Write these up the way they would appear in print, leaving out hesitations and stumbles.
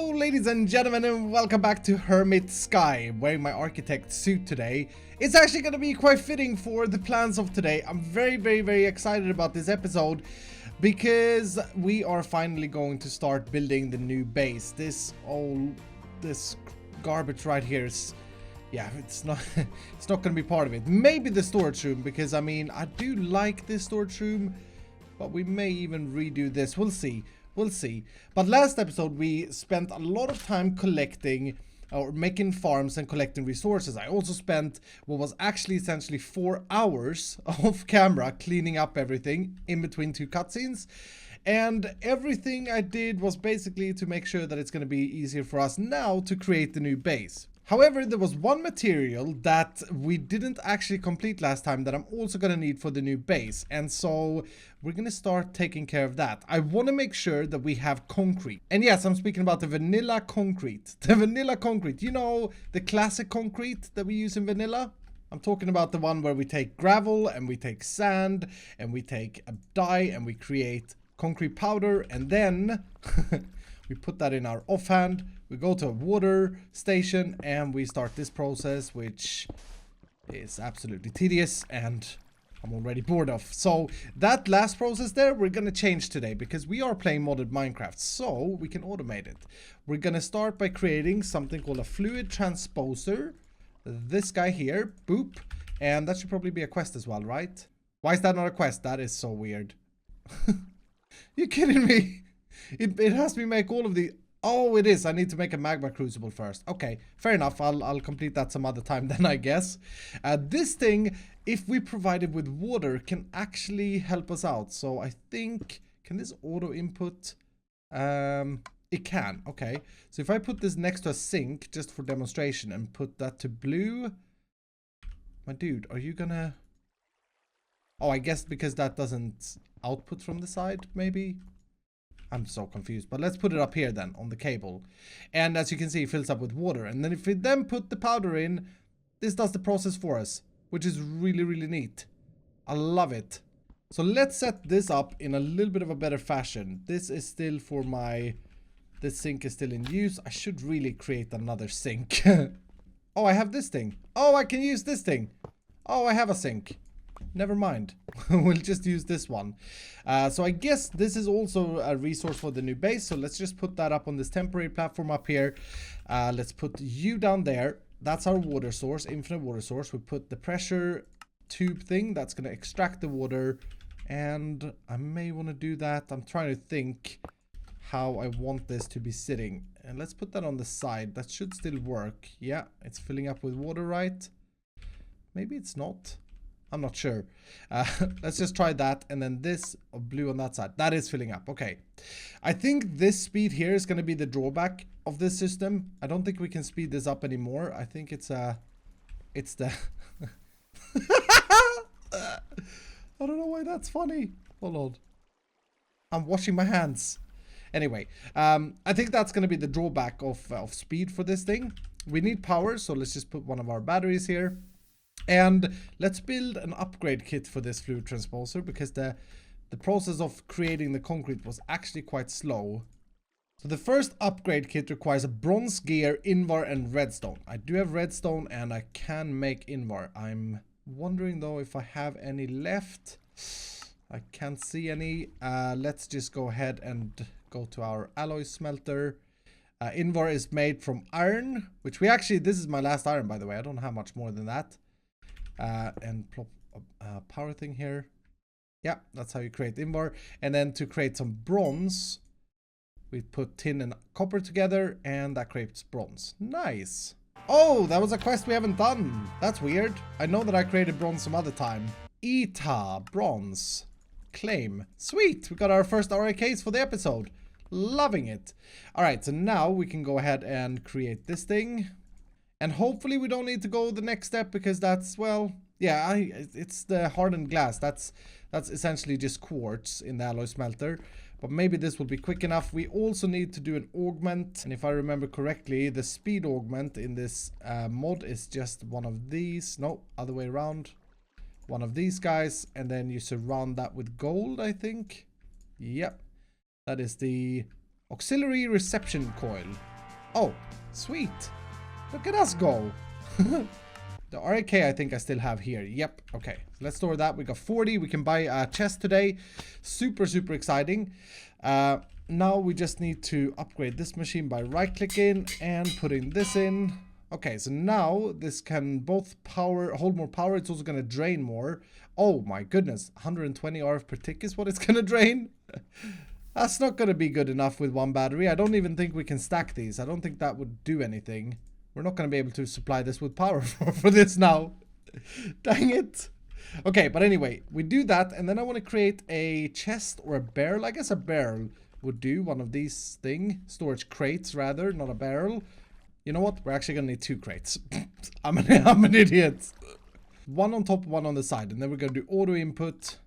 Hello ladies and gentlemen, and welcome back to Hermit Sky. I'm wearing my architect suit today. It's actually going to be quite fitting for the plans of today. I'm very excited about this episode because we are finally going to start building the new base. This garbage right here is, yeah, it's not going to be part of it. Maybe the storage room, because I mean, I do like this storage room, but we may even redo this. We'll see. We'll see. But last episode we spent a lot of time collecting or making farms and collecting resources. I also spent what was actually essentially 4 hours off camera cleaning up everything in between two cutscenes. And everything I did was basically to make sure that it's going to be easier for us now to create the new base. However, there was one material that we didn't actually complete last time that I'm also going to need for the new base. And so we're going to start taking care of that. I want to make sure that we have concrete. And yes, I'm speaking about the vanilla concrete. The vanilla concrete. You know, the classic concrete that we use in vanilla? I'm talking about the one where we take gravel and we take sand and we take a dye and we create concrete powder, and then we put that in our offhand. We go to a water station and we start this process, which is absolutely tedious and I'm already bored of. So that last process there, we're going to change today because we are playing modded Minecraft, so we can automate it. We're going to start by creating something called a fluid transposer. This guy here, boop. And that should probably be a quest as well, right? Why is that not a quest? That is so weird. You kidding me? It has me make all of the... Oh, it is. I need to make a magma crucible first. Okay, fair enough. I'll complete that some other time then, I guess. This thing, if we provide it with water, can actually help us out. So I think... Can this auto input? It can. Okay. So if I put this next to a sink, just for demonstration, and put that to blue... My dude, are you gonna... Oh, I guess because that doesn't output from the side, maybe? I'm so confused, but let's put it up here then on the cable. And as you can see, it fills up with water. And then if we then put the powder in, this does the process for us, which is really neat. I love it. So let's set this up in a little bit of a better fashion. This is still for my... This sink is still in use. I should really create another sink. Oh, I have this thing. Oh, I can use this thing. Oh, I have a sink. Never mind. We'll just use this one. So I guess this is also a resource for the new base. So let's just put that up on this temporary platform up here. Let's put you down there. That's our water source, infinite water source. We put the pressure tube thing that's going to extract the water. And I may want to do that. I'm trying to think how I want this to be sitting. And let's put that on the side. That should still work. Yeah, it's filling up with water, right? Maybe it's not. I'm not sure. Let's just try that. And then this blue on that side. That is filling up. Okay. I think this speed here is going to be the drawback of this system. I don't think we can speed this up anymore. I think it's the... I don't know why that's funny. Hold on. I'm washing my hands. Anyway, I think that's going to be the drawback of speed for this thing. We need power, so let's just put one of our batteries here. And let's build an upgrade kit for this fluid transposer because the process of creating the concrete was actually quite slow. So the first upgrade kit requires a bronze gear, invar, and redstone. I do have redstone and I can make invar. I'm wondering though if I have any left. I can't see any. Let's just go ahead and go to our alloy smelter. Invar is made from iron, which we actually... This is my last iron, by the way. I don't have much more than that. And plop a power thing here. Yeah, that's how you create invar. And then to create some bronze, we put tin and copper together, and that creates bronze. Nice. Oh, that was a quest we haven't done. That's weird. I know that I created bronze some other time. ETA, bronze. Claim. Sweet, we got our first RIKs for the episode. Loving it. All right, so now we can go ahead and create this thing. And hopefully we don't need to go the next step because that's, well, yeah, it's the hardened glass. That's essentially just quartz in the alloy smelter. But maybe this will be quick enough. We also need to do an augment. And if I remember correctly, the speed augment in this mod is just one of these. No, other way around. One of these guys. And then you surround that with gold, I think. Yep. That is the auxiliary reception coil. Oh, sweet. Look at us go. The RAK I think I still have here. Yep. Okay. So let's store that. We got 40. We can buy a chest today. Super, super exciting. Now we just need to upgrade this machine by right-clicking and putting this in. Okay, so now this can both hold more power. It's also going to drain more. Oh my goodness. 120 RF per tick is what it's going to drain. That's not going to be good enough with one battery. I don't even think we can stack these. I don't think that would do anything. We're not going to be able to supply this with power for this now. Dang it. Okay, but anyway, we do that. And then I want to create a chest or a barrel. I guess a barrel would do. One of these storage crates rather, not a barrel. You know what? We're actually going to need 2 crates. I'm an idiot. One on top, one on the side. And then we're going to do auto input.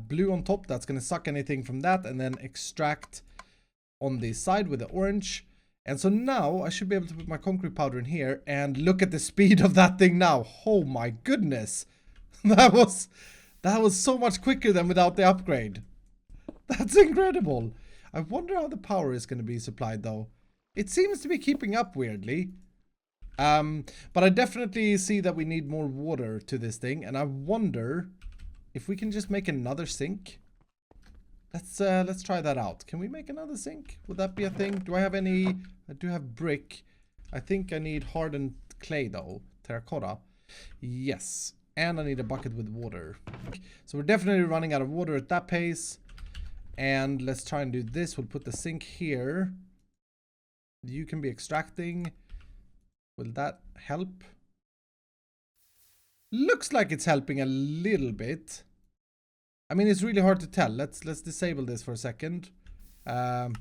Blue on top. That's going to suck anything from that. And then extract on the side with the orange. And so now I should be able to put my concrete powder in here and look at the speed of that thing now. Oh my goodness. That was so much quicker than without the upgrade. That's incredible. I wonder how the power is going to be supplied though. It seems to be keeping up weirdly. But I definitely see that we need more water to this thing. And I wonder if we can just make another sink. Let's try that out. Can we make another sink? Would that be a thing? Do I have any? I do have brick. I think I need hardened clay though. Terracotta. Yes. And I need a bucket with water. So we're definitely running out of water at that pace. And let's try and do this. We'll put the sink here. You can be extracting. Will that help? Looks like it's helping a little bit. I mean, it's really hard to tell. Let's disable this for a second. No,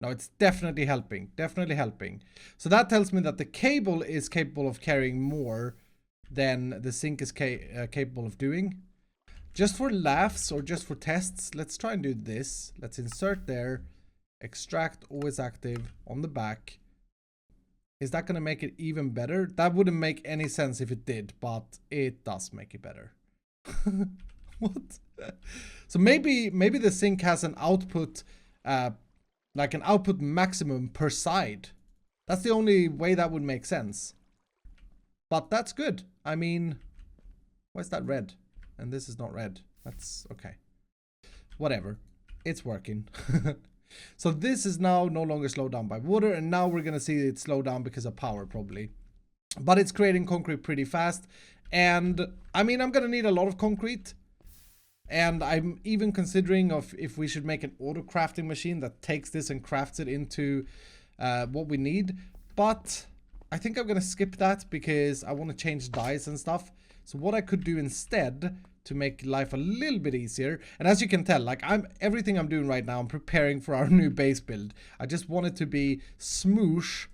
it's definitely helping. Definitely helping. So that tells me that the cable is capable of carrying more than the sink is capable of doing. Just for laughs or just for tests, let's try and do this. Let's insert there. Extract always active on the back. Is that going to make it even better? That wouldn't make any sense if it did, but it does make it better. What? So maybe the sink has an output, like an output maximum per side. That's the only way that would make sense. But that's good. I mean, why is that red? And this is not red. That's okay. Whatever. It's working. So this is now no longer slowed down by water. And now we're going to see it slow down because of power probably. But it's creating concrete pretty fast. And I mean, I'm going to need a lot of concrete. And I'm even considering if we should make an auto crafting machine that takes this and crafts it into what we need. But I think I'm going to skip that because I want to change dyes and stuff. So what I could do instead to make life a little bit easier. And as you can tell, like everything I'm doing right now, I'm preparing for our new base build. I just want it to be smoosh.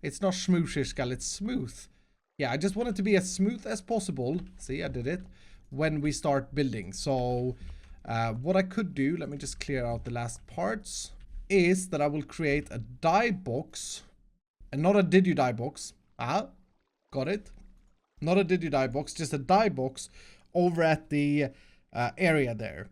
It's not smooshish, it's smooth. Yeah, I just want it to be as smooth as possible. See, I did it. When we start building. So what I could do, let me just clear out the last parts, is that I will create a dye box. And not a did you dye box. Got it. Not a did you dye box, just a dye box over at the area there.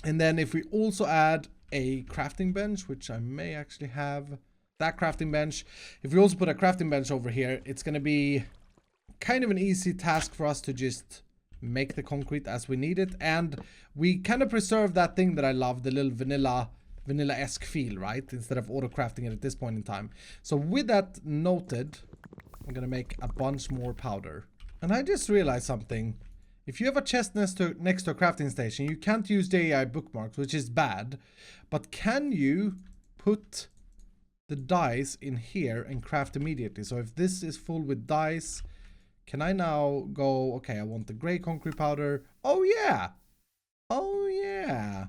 And then if we also add a crafting bench, which I may actually have that crafting bench. If we also put a crafting bench over here, it's going to be kind of an easy task for us to just make the concrete as we need it. And we kind of preserve that thing that I love, the little vanilla-esque feel, right? Instead of auto crafting it at this point in time. So with that noted, I'm going to make a bunch more powder. And I just realized something. If you have a chest next to a crafting station, you can't use the AI bookmarks, which is bad. But can you put the dyes in here and craft immediately? So if this is full with dyes, can I now go, okay, I want the gray concrete powder. Oh yeah. Oh yeah.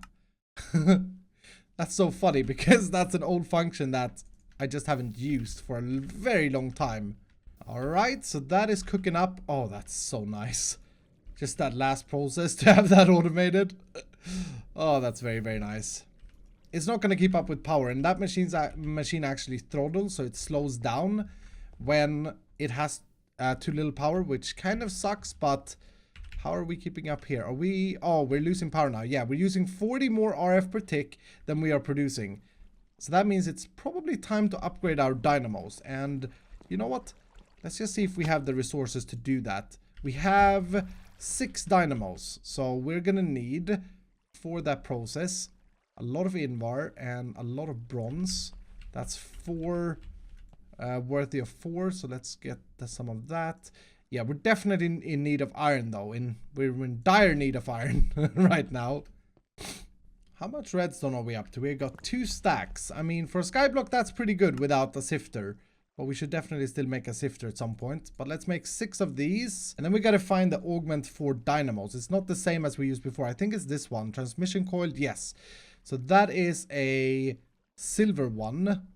That's so funny because that's an old function that I just haven't used for a very long time. All right, so that is cooking up. Oh, that's so nice. Just that last process to have that automated. Oh, that's very, very nice. It's not going to keep up with power, and that machine actually throttles, so it slows down when it has too little power, which kind of sucks. But how are we keeping up here? Are we... Oh, we're losing power now. Yeah, we're using 40 more RF per tick than we are producing. So that means it's probably time to upgrade our dynamos. And you know what? Let's just see if we have the resources to do that. We have 6 dynamos. So we're going to need, for that process, a lot of invar and a lot of bronze. That's 4, worthy of 4. So let's get some of that. Yeah, we're definitely in need of iron though. We're in dire need of iron right now. How much redstone are we up to? We got 2 stacks. I mean, for a skyblock, that's pretty good without a sifter. But we should definitely still make a sifter at some point. But let's make 6 of these. And then we got to find the augment for dynamos. It's not the same as we used before. I think it's this one. Transmission coil, yes. So that is a silver one.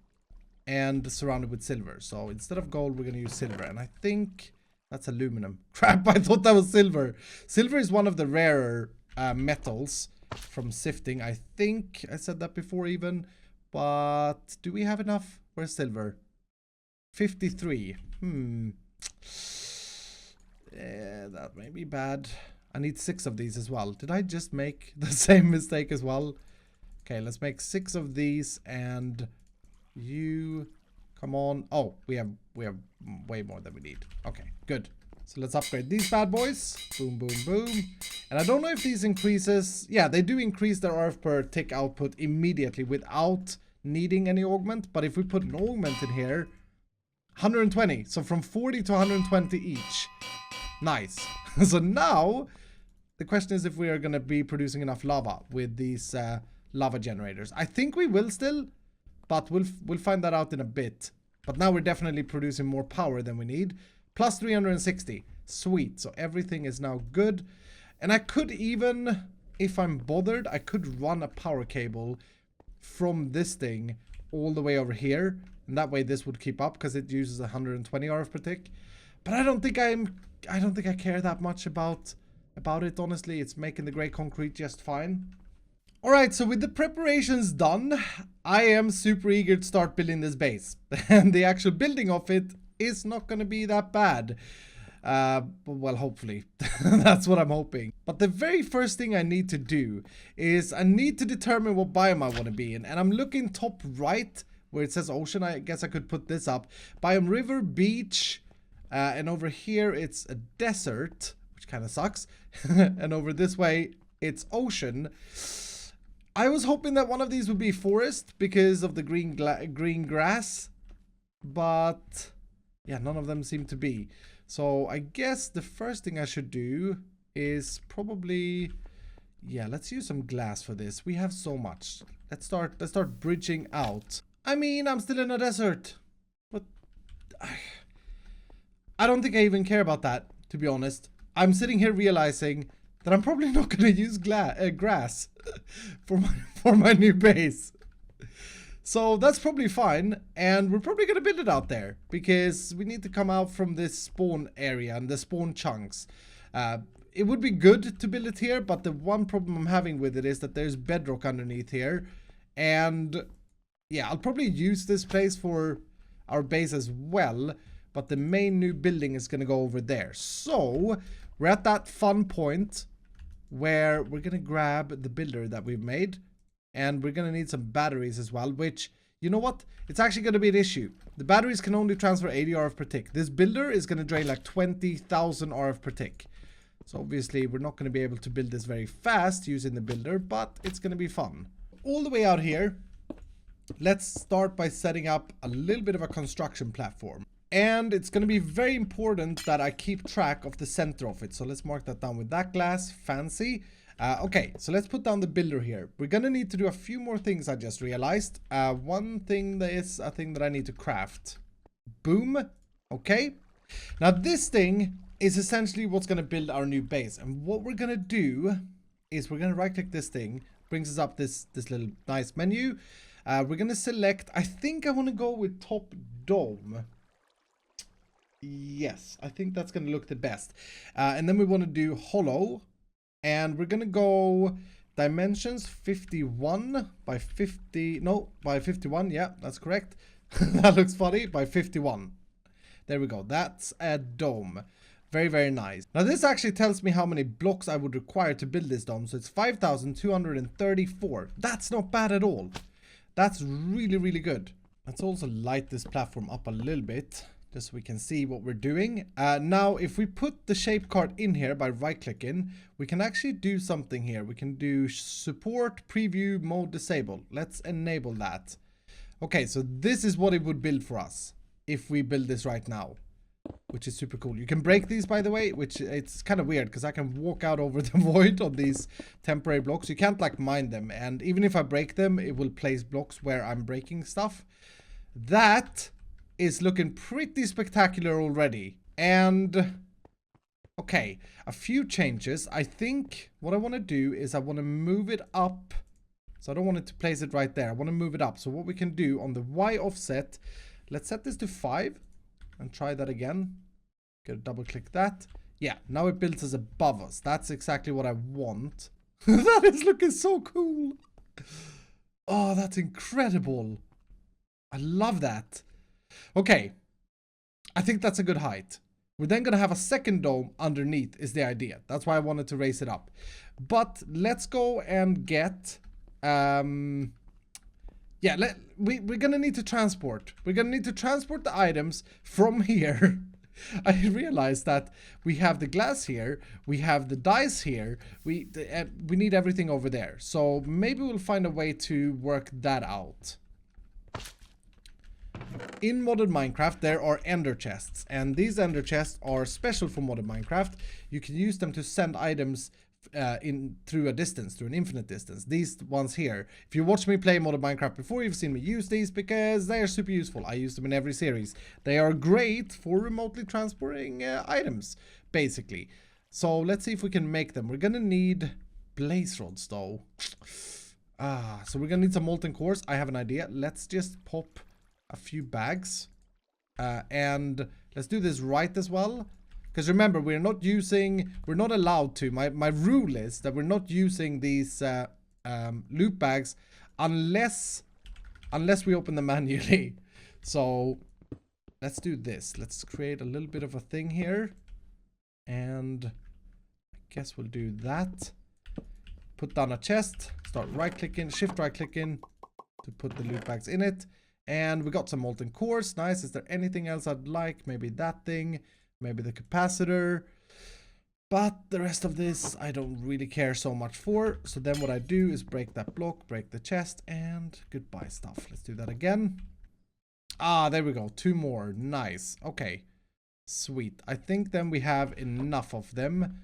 And surrounded with silver. So instead of gold, we're going to use silver. And I think that's aluminum. Crap, I thought that was silver. Silver is one of the rarer metals from sifting. I think I said that before even. But do we have enough? Where's silver? 53. Yeah, that may be bad. I need 6 of these as well. Did I just make the same mistake as well? Okay, let's make 6 of these. And you, come on. Oh, we have way more than we need. Okay, good. So let's upgrade these bad boys. Boom, boom, boom. And I don't know if these increases. Yeah, they do increase their RF per tick output immediately without needing any augment. But if we put an augment in here, 120. So from 40 to 120 each. Nice. So now the question is if we are going to be producing enough lava with these lava generators. I think we will still, but we'll find that out in a bit. But now we're definitely producing more power than we need. Plus 360. Sweet. So everything is now good. And I could even, if I'm bothered, I could run a power cable from this thing all the way over here. And that way this would keep up because it uses 120 RF per tick. But I don't think I care that much about it, honestly. It's making the grey concrete just fine. Alright, so with the preparations done, I am super eager to start building this base. And the actual building of it is not going to be that bad. Well, hopefully. That's what I'm hoping. But the very first thing I need to do is I need to determine what biome I want to be in. And I'm looking top right where it says ocean. I guess I could put this up. Biome river, beach, and over here it's a desert, which kind of sucks. And over this way it's ocean. I was hoping that one of these would be forest because of the green grass. But yeah, none of them seem to be. So I guess the first thing I should do is probably, yeah, let's use some glass for this. We have so much. Let's start bridging out. I mean, I'm still in a desert. But I don't think I even care about that, to be honest. I'm sitting here realizing that I'm probably not going to use grass for my new base. So that's probably fine, and we're probably going to build it out there, because we need to come out from this spawn area and the spawn chunks. It would be good to build it here, but the one problem I'm having with it is that there's bedrock underneath here. And yeah, I'll probably use this place for our base as well, but the main new building is going to go over there. So we're at that fun point where we're going to grab the builder that we've made. And we're going to need some batteries as well, which, you know what? It's actually going to be an issue. The batteries can only transfer 80 RF per tick. This builder is going to drain like 20,000 RF per tick. So obviously we're not going to be able to build this very fast using the builder, but it's going to be fun. All the way out here, let's start by setting up a little bit of a construction platform. And it's going to be very important that I keep track of the center of it. So let's mark that down with that glass. Fancy. Okay, so let's put down the builder here. We're gonna need to do a few more things, I just realized. One thing that is a thing that I need to craft. Boom. Okay. Now this thing is essentially what's gonna build our new base. And what we're gonna do is we're gonna right click this thing. Brings us up this little nice menu. We're gonna select, I think I wanna go with top dome. Yes, I think that's gonna look the best. And then we wanna do hollow. And we're going to go dimensions 51 by 50. No, by 51. Yeah, that's correct. That looks funny. By 51. There we go. That's a dome. Very, very nice. Now, this actually tells me how many blocks I would require to build this dome. So it's 5,234. That's not bad at all. That's really, really good. Let's also light this platform up a little bit, just so we can see what we're doing. Now, if we put the shape card in here by right-clicking, we can actually do something here. We can do support preview mode disable. Let's enable that. Okay, so this is what it would build for us if we build this right now, which is super cool. You can break these, by the way, which it's kind of weird because I can walk out over the void on these temporary blocks. You can't like mine them, and even if I break them, it will place blocks where I'm breaking stuff. That is looking pretty spectacular already. And okay, a few changes. I think what I want to do is I want to move it up. So I don't want it to place it right there. I want to move it up. So what we can do on the Y offset, let's set this to 5 and try that again. Gotta double click that. Yeah, now it builds us above us. That's exactly what I want. That is looking so cool. Oh, that's incredible. I love that. Okay, I think that's a good height. We're then going to have a second dome underneath is the idea. That's why I wanted to raise it up. But let's go and get... we're going to need to transport. We're going to need to transport the items from here. I realized that we have the glass here. We have the dice here. We need everything over there. So maybe we'll find a way to work that out. In modded Minecraft, there are ender chests, and these ender chests are special for modded Minecraft. You can use them to send items through a distance, through an infinite distance. These ones here. If you watch me play modded Minecraft before, you've seen me use these because they are super useful. I use them in every series. They are great for remotely transporting items, basically. So let's see if we can make them. We're gonna need blaze rods though. So we're gonna need some molten cores. I have an idea. Let's just pop a few bags and let's do this right as well, because remember, we're not allowed to, my rule is that we're not using these loot bags unless we open them manually. So let's do this. Let's create a little bit of a thing here, and I guess we'll do that. Put down a chest, start right clicking, shift right clicking to put the loot bags in it. And we got some molten cores. Nice. Is there anything else I'd like? Maybe that thing. Maybe the capacitor. But the rest of this I don't really care so much for. So then what I do is break that block, break the chest, and goodbye stuff. Let's do that again. There we go. 2 more. Nice. Okay. Sweet. I think then we have enough of them.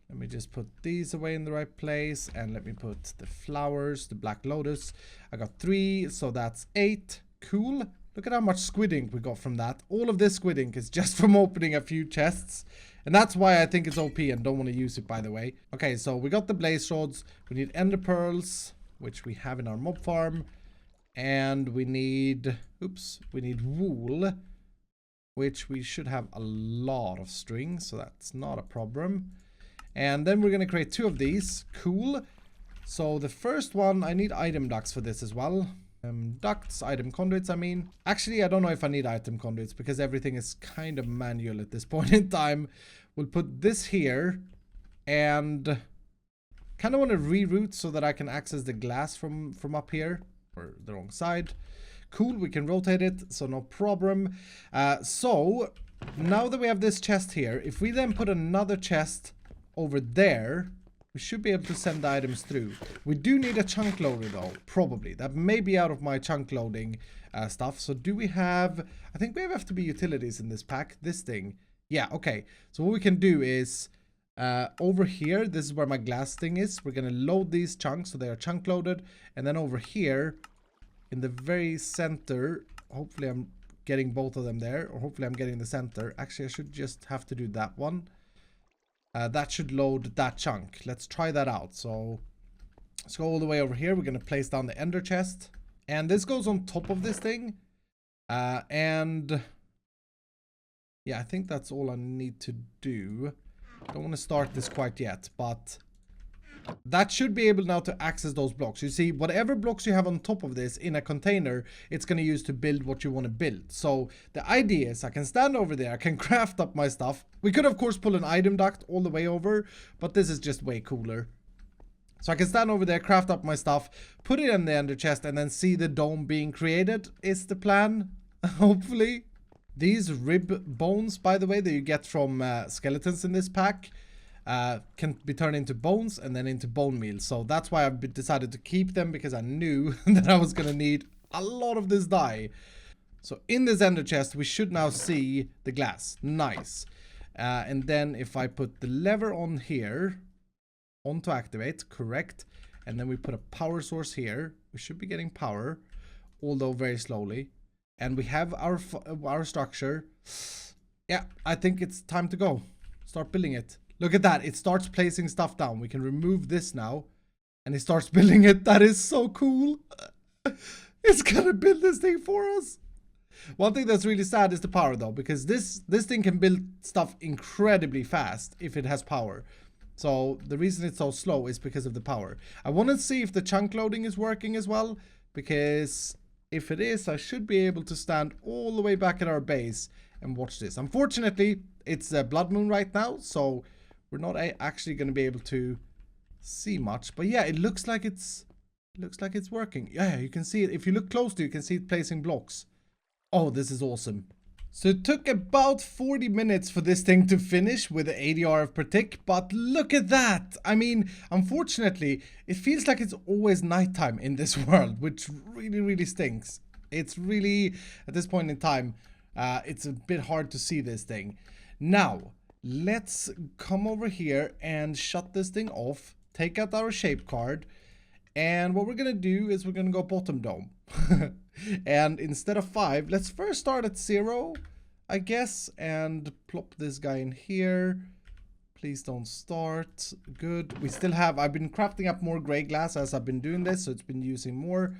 Let me just put these away in the right place. And let me put the flowers, the black lotus. I got 3, so that's 8. Cool. Look at how much squid ink we got from that. All of this squid ink is just from opening a few chests. And that's why I think it's OP and don't want to use it, by the way. Okay, so we got the blaze rods. We need ender pearls, which we have in our mob farm. And we need... we need wool, which we should have a lot of string, so that's not a problem. And then we're going to create 2 of these. Cool. So the first one, I need item ducts for this as well. Ducts, item conduits, I mean. Actually, I don't know if I need item conduits because everything is kind of manual at this point in time. We'll put this here and kind of want to reroute so that I can access the glass from up here, or the wrong side. Cool, we can rotate it, so no problem. So now that we have this chest here, if we then put another chest over there, we should be able to send the items through. We do need a chunk loader though, probably. That may be out of my chunk loading stuff. So do we have... I think we have FTB utilities in this pack. This thing. Yeah, okay. So what we can do is... over here, this is where my glass thing is. We're going to load these chunks so they are chunk loaded. And then over here, in the very center, hopefully I'm getting both of them there. Or hopefully I'm getting the center. Actually, I should just have to do that one. That should load that chunk. Let's try that out. So let's go all the way over here. We're going to place down the ender chest. And this goes on top of this thing. And yeah, I think that's all I need to do. Don't want to start this quite yet, but that should be able now to access those blocks. You see, whatever blocks you have on top of this in a container, it's going to use to build what you want to build. So the idea is I can stand over there, I can craft up my stuff. We could of course pull an item duct all the way over, but this is just way cooler. So I can stand over there, craft up my stuff, put it in the ender chest, and then see the dome being created is the plan, hopefully. These rib bones, by the way, that you get from skeletons in this pack, can be turned into bones and then into bone meal. So that's why I've decided to keep them, because I knew that I was going to need a lot of this dye. So in this ender chest, we should now see the glass. Nice. And then if I put the lever on here, on to activate, correct. And then we put a power source here. We should be getting power, although very slowly. And we have our structure. Yeah, I think it's time to go. Start building it. Look at that. It starts placing stuff down. We can remove this now. And it starts building it. That is so cool. It's gonna build this thing for us. One thing that's really sad is the power though, because this thing can build stuff incredibly fast if it has power. So the reason it's so slow is because of the power. I want to see if the chunk loading is working as well, because if it is, I should be able to stand all the way back at our base and watch this. Unfortunately, it's a blood moon right now, so we're not actually going to be able to see much. But yeah, it looks like it's working. Yeah, you can see it. If you look closely, you can see it placing blocks. Oh, this is awesome. So it took about 40 minutes for this thing to finish with the 80 RF per tick, but look at that. I mean, unfortunately, it feels like it's always nighttime in this world, which really, really stinks. It's really, at this point in time, it's a bit hard to see this thing. Now, let's come over here and shut this thing off, take out our shape card, and what we're going to do is we're going to go bottom dome. And instead of 5, let's first start at 0, I guess, and plop this guy in here. Please don't start. Good. We still have, I've been crafting up more gray glass as I've been doing this, so it's been using more.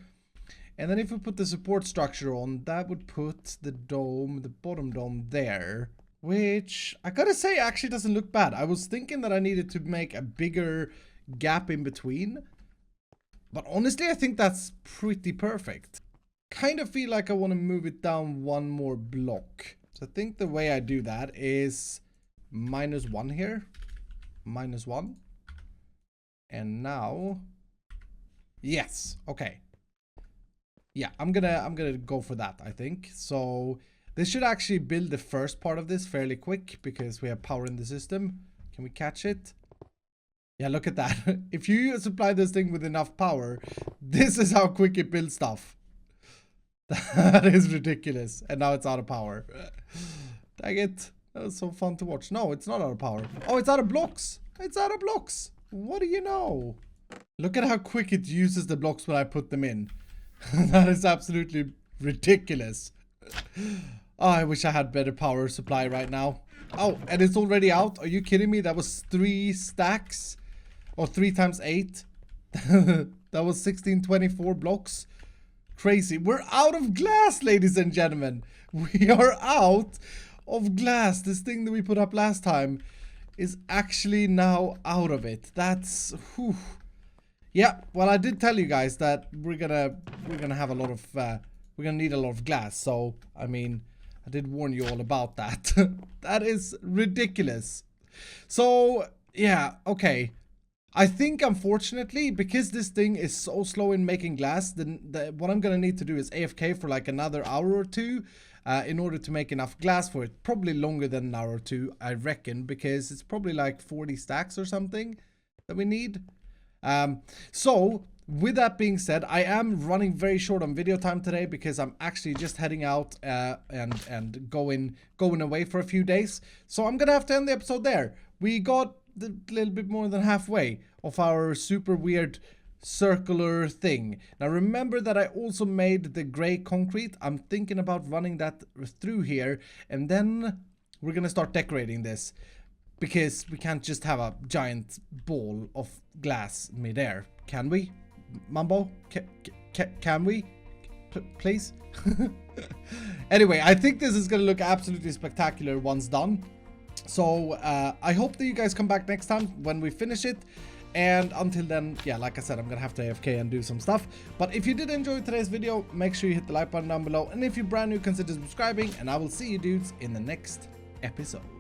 And then if we put the support structure on, that would put the dome, the bottom dome there, which I gotta say actually doesn't look bad. I was thinking that I needed to make a bigger gap in between, but honestly, I think that's pretty perfect. Kind of feel like I want to move it down one more block. So I think the way I do that is -1 here. -1. And now, yes, okay. Yeah, I'm gonna go for that, I think. So this should actually build the first part of this fairly quick because we have power in the system. Can we catch it? Yeah, look at that. If you supply this thing with enough power, this is how quick it builds stuff. That is ridiculous. And now it's out of power. Dang it. That was so fun to watch. No, it's not out of power. Oh, it's out of blocks. It's out of blocks. What do you know? Look at how quick it uses the blocks when I put them in. That is absolutely ridiculous. Oh, I wish I had better power supply right now. Oh, and it's already out. Are you kidding me? That was 3 stacks. Or 3 times 8. That was 1624 blocks. Crazy. We're out of glass, ladies and gentlemen. We are out of glass. This thing that we put up last time is actually now out of it. That's whew. Yeah, well, I did tell you guys that we're gonna have a lot of we're gonna need a lot of glass. So I mean, I did warn you all about that. That is ridiculous. So yeah, okay. I think, unfortunately, because this thing is so slow in making glass, then what I'm gonna need to do is AFK for like another hour or two in order to make enough glass for it. Probably longer than an hour or two, I reckon, because it's probably like 40 stacks or something that we need. So, with that being said, I am running very short on video time today because I'm actually just heading out and going away for a few days. So I'm gonna have to end the episode there. We got a little bit more than halfway of our super weird circular thing. Now remember that I also made the gray concrete. I'm thinking about running that through here, and then we're gonna start decorating this because we can't just have a giant ball of glass midair, can we? Mambo, can we? Please? Anyway, I think this is gonna look absolutely spectacular once done. So I hope that you guys come back next time when we finish it. And until then, yeah, like I said, I'm gonna have to AFK and do some stuff. But if you did enjoy today's video, make sure you hit the like button down below. And if you're brand new, consider subscribing. And I will see you dudes in the next episode.